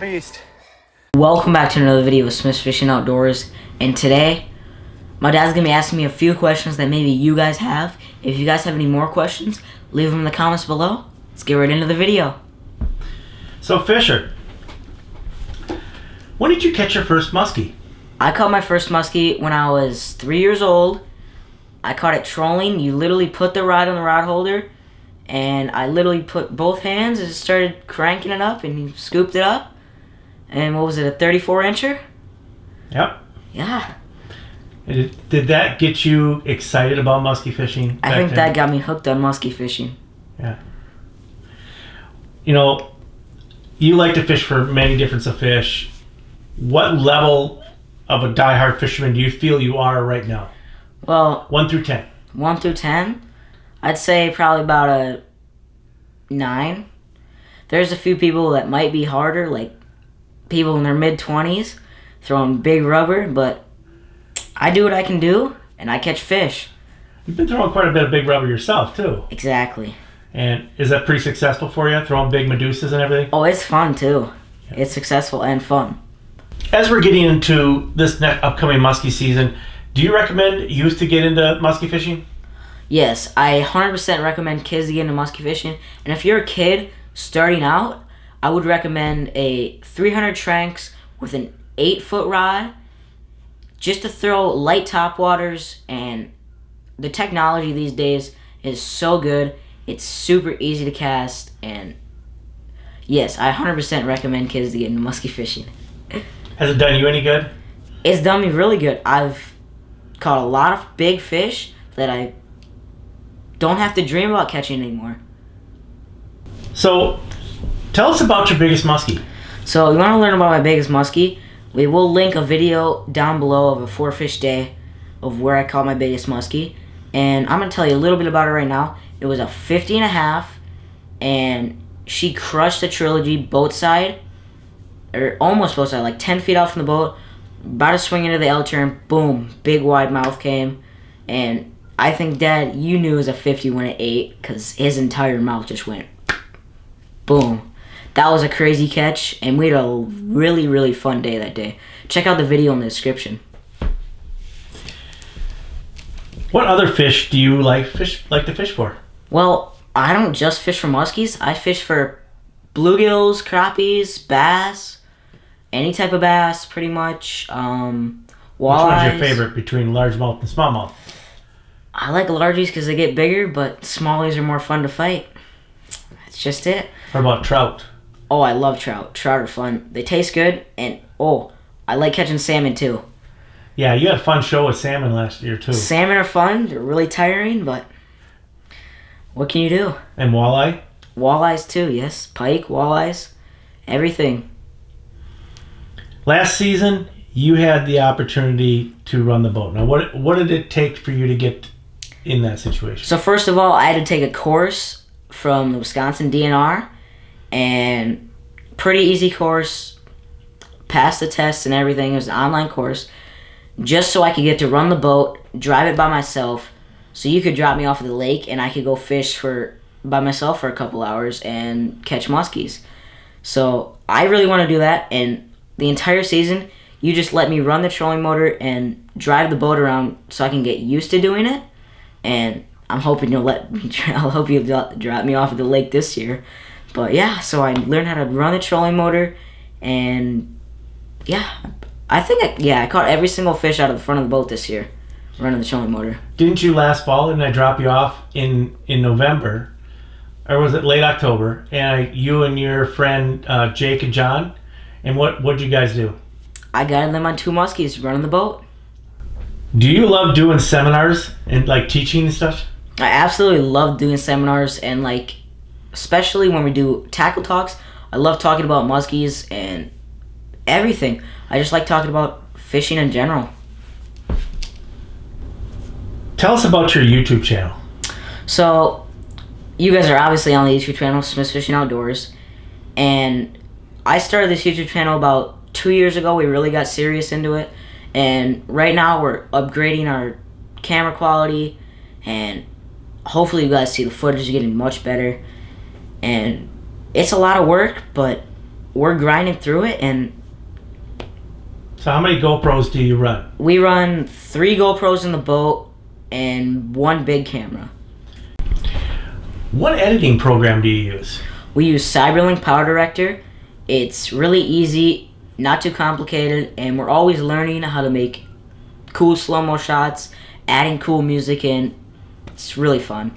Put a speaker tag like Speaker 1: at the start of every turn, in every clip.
Speaker 1: East.
Speaker 2: Welcome back to another video of Smith's Fishing Outdoors, and today my dad's gonna be asking me a few questions that maybe you guys have. If you guys have any more questions, leave them in the comments below. Let's get right into the video.
Speaker 3: So Fisher, when did you catch your first muskie?
Speaker 2: I caught my first muskie when I was 3 years old. I caught it trolling. You literally put the rod on the rod holder, and I literally put both hands and started cranking it up, and he scooped it up. And what was it, a 34 incher?
Speaker 3: Yep.
Speaker 2: Yeah.
Speaker 3: Did that get you excited about muskie fishing?
Speaker 2: I think that got me hooked on muskie fishing.
Speaker 3: Yeah. You know, you like to fish for many different of fish. What level of a diehard fisherman do you feel you are right now?
Speaker 2: Well,
Speaker 3: 1 through 10.
Speaker 2: 1 through 10? I'd say probably about a 9. There's a few people that might be harder, like people in their mid-20s throwing big rubber, but I do what I can do, and I catch fish.
Speaker 3: You've been throwing quite a bit of big rubber yourself, too.
Speaker 2: Exactly.
Speaker 3: And is that pretty successful for you, throwing big Medusas and everything?
Speaker 2: Oh, it's fun, too.
Speaker 3: Yeah.
Speaker 2: It's successful and fun.
Speaker 3: As we're getting into this next upcoming muskie season, do you recommend youth to get into muskie fishing?
Speaker 2: Yes, I 100% recommend kids to get into muskie fishing. And if you're a kid starting out, I would recommend a 300 Tranks with an 8-foot rod, just to throw light topwaters. And the technology these days is so good. It's super easy to cast, and yes, I 100% recommend kids to get into muskie fishing.
Speaker 3: Has it done you any good?
Speaker 2: It's done me really good. I've caught a lot of big fish that I don't have to dream about catching anymore.
Speaker 3: So, tell us about your biggest muskie.
Speaker 2: So, you want to learn about my biggest muskie? We will link a video down below of a 4-fish day of where I caught my biggest muskie. And I'm going to tell you a little bit about it right now. It was a 50.5, and she crushed the trilogy boat side, or almost boat side, like 10 feet out from the boat, about to swing into the L turn, boom, big wide mouth came. And I think, Dad, you knew it was a 50 when it ate, because his entire mouth just went boom. That was a crazy catch, and we had a really, really fun day that day. Check out the video in the description.
Speaker 3: What other fish do you like to fish for?
Speaker 2: Well, I don't just fish for muskies. I fish for bluegills, crappies, bass, any type of bass, pretty much. Walleyes.
Speaker 3: Which one's your favorite between largemouth and smallmouth?
Speaker 2: I like largies because they get bigger, but smallies are more fun to fight. That's just it.
Speaker 3: What about trout?
Speaker 2: Oh, I love trout. Trout are fun. They taste good, and I like catching salmon too.
Speaker 3: Yeah, you had a fun show with salmon last year too.
Speaker 2: Salmon are fun. They're really tiring, but what can you do?
Speaker 3: And walleye?
Speaker 2: Walleyes too, yes. Pike, walleyes, everything.
Speaker 3: Last season, you had the opportunity to run the boat. Now, what did it take for you to get in that situation?
Speaker 2: So first of all, I had to take a course from the Wisconsin DNR, and pretty easy course. Passed the tests and everything. It was an online course, just so I could get to run the boat, drive it by myself, so you could drop me off at the lake and I could go fish by myself for a couple hours and catch muskies. So I really want to do that, and the entire season, you just let me run the trolling motor and drive the boat around so I can get used to doing it. And I'm hoping I'll hope you'll drop me off at the lake this year. But yeah, so I learned how to run the trolling motor, and yeah, I think I caught every single fish out of the front of the boat this year, running the trolling motor.
Speaker 3: Didn't you last fall? Didn't I drop you off in November? Or was it late October? And you and your friend Jake and John, and what'd you guys do?
Speaker 2: I guided them on 2 muskies running the boat.
Speaker 3: Do you love doing seminars and like teaching and stuff?
Speaker 2: I absolutely love doing seminars, and like, especially when we do tackle talks, I love talking about muskies and everything. I just like talking about fishing in general.
Speaker 3: Tell us about your YouTube channel.
Speaker 2: So, you guys are obviously on the YouTube channel, Smith's Fishing Outdoors, and I started this YouTube channel about 2 years ago. We really got serious into it, and right now we're upgrading our camera quality, and hopefully you guys see the footage is getting much better. And it's a lot of work, but we're grinding through it, and
Speaker 3: So how many GoPros do you run?
Speaker 2: we run 3 GoPros in the boat and 1 big camera.
Speaker 3: What editing program do you use?
Speaker 2: We use Cyberlink Power Director. It's really easy, not too complicated, and we're always learning how to make cool slow-mo shots, adding cool music in. It's really fun.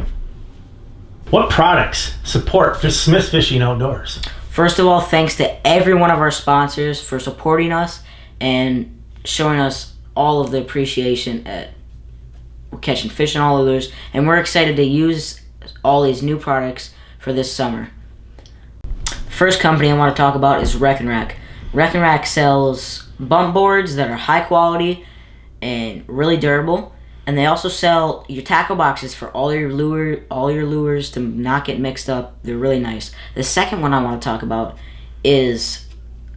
Speaker 3: What products support Smith Fishing Outdoors?
Speaker 2: First of all, thanks to every one of our sponsors for supporting us and showing us all of the appreciation at catching fish and all of those. And we're excited to use all these new products for this summer. First company I want to talk about is Wreck and Rack. Wreck and Rack sells bump boards that are high quality and really durable. And they also sell your tackle boxes for all your lures to not get mixed up. They're really nice. The second one I want to talk about is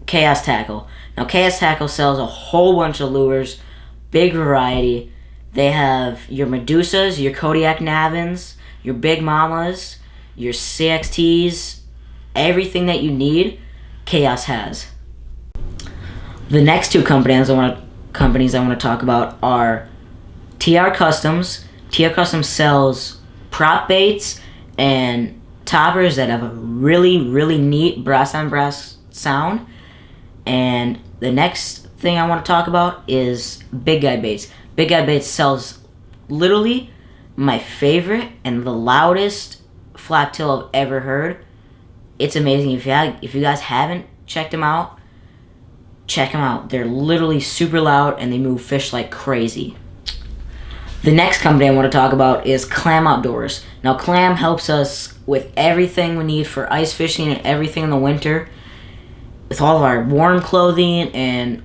Speaker 2: Chaos Tackle. Now, Chaos Tackle sells a whole bunch of lures, big variety. They have your Medusas, your Kodiak Navins, your Big Mamas, your CXTs, everything that you need, Chaos has. The next 2 companies I want to talk about are TR Customs. TR Customs sells prop baits and toppers that have a really, really neat brass-on-brass sound. And the next thing I want to talk about is Big Guy Baits. Big Guy Baits sells literally my favorite and the loudest flap tail I've ever heard. It's amazing. If you guys haven't checked them out, check them out. They're literally super loud and they move fish like crazy. The next company I want to talk about is Clam Outdoors. Now, Clam helps us with everything we need for ice fishing and everything in the winter, with all of our warm clothing, and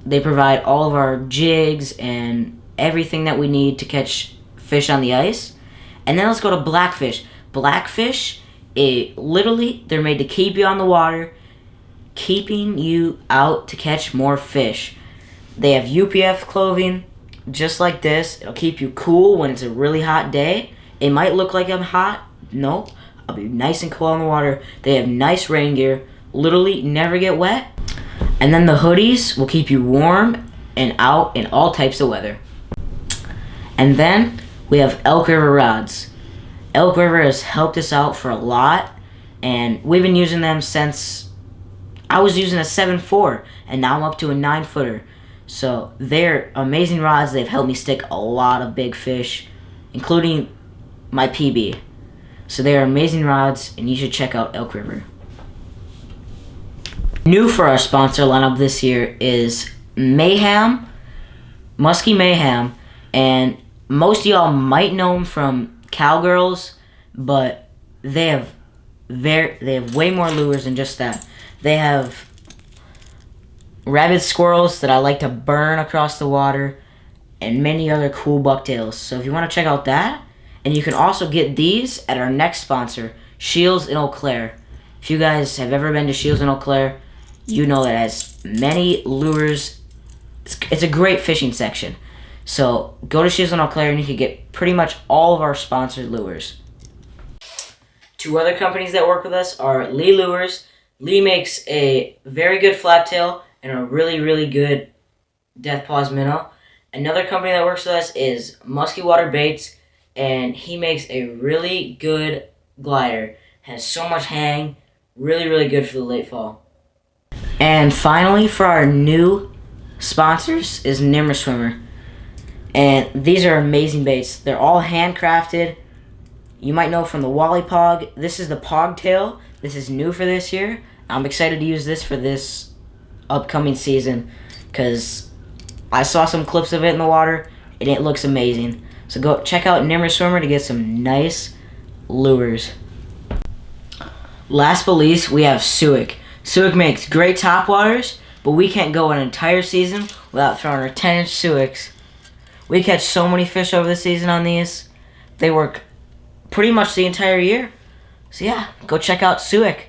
Speaker 2: they provide all of our jigs and everything that we need to catch fish on the ice. And then let's go to Blackfish. Blackfish, they're made to keep you on the water, keeping you out to catch more fish. They have UPF clothing, just like this. It'll keep you cool when it's a really hot day. It might look like I'm hot. Nope. I'll be nice and cool on the water. They have nice rain gear. Literally never get wet. And then the hoodies will keep you warm and out in all types of weather. And then we have Elk River rods. Elk River has helped us out for a lot, and we've been using them since I was using a 7.4, and now I'm up to a 9-footer. So they're amazing rods. They've helped me stick a lot of big fish, including my PB. So they're amazing rods, and you should check out Elk River. New for our sponsor lineup this year is Mayhem, Muskie Mayhem, and most of y'all might know them from Cowgirls, but they have way more lures than just that. They have rabid squirrels that I like to burn across the water, and many other cool bucktails. So if you want to check out that, and you can also get these at our next sponsor, Shields in Eau Claire. If you guys have ever been to Shields in Eau Claire, you know that it has many lures. It's a great fishing section. So go to Shields in Eau Claire and you can get pretty much all of our sponsored lures. 2 other companies that work with us are Lee Lures. Lee makes a very good flap tail and a really, really good Death Paws minnow. Another company that works with us is Muskie Water Baits, and he makes a really good glider. Has so much hang, really, really good for the late fall. And finally, for our new sponsors is Nimmer Swimmer. And these are amazing baits. They're all handcrafted. You might know from the Wally Pog. This is the Pog Tail. This is new for this year. I'm excited to use this for this upcoming season because I saw some clips of it in the water and it looks amazing. So go check out Nimmer Swimmer to get some nice lures. Last but least, we have Suick. Suick makes great topwaters, but we can't go an entire season without throwing our 10-inch Suicks. We catch so many fish over the season on these. They work pretty much the entire year. So yeah, go check out Suick.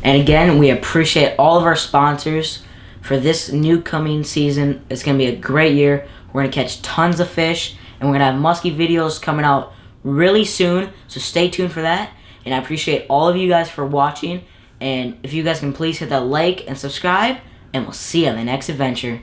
Speaker 2: And again, we appreciate all of our sponsors for this new coming season. It's going to be a great year. We're going to catch tons of fish, and we're going to have musky videos coming out really soon. So stay tuned for that. And I appreciate all of you guys for watching. And if you guys can please hit that like and subscribe, and we'll see you on the next adventure.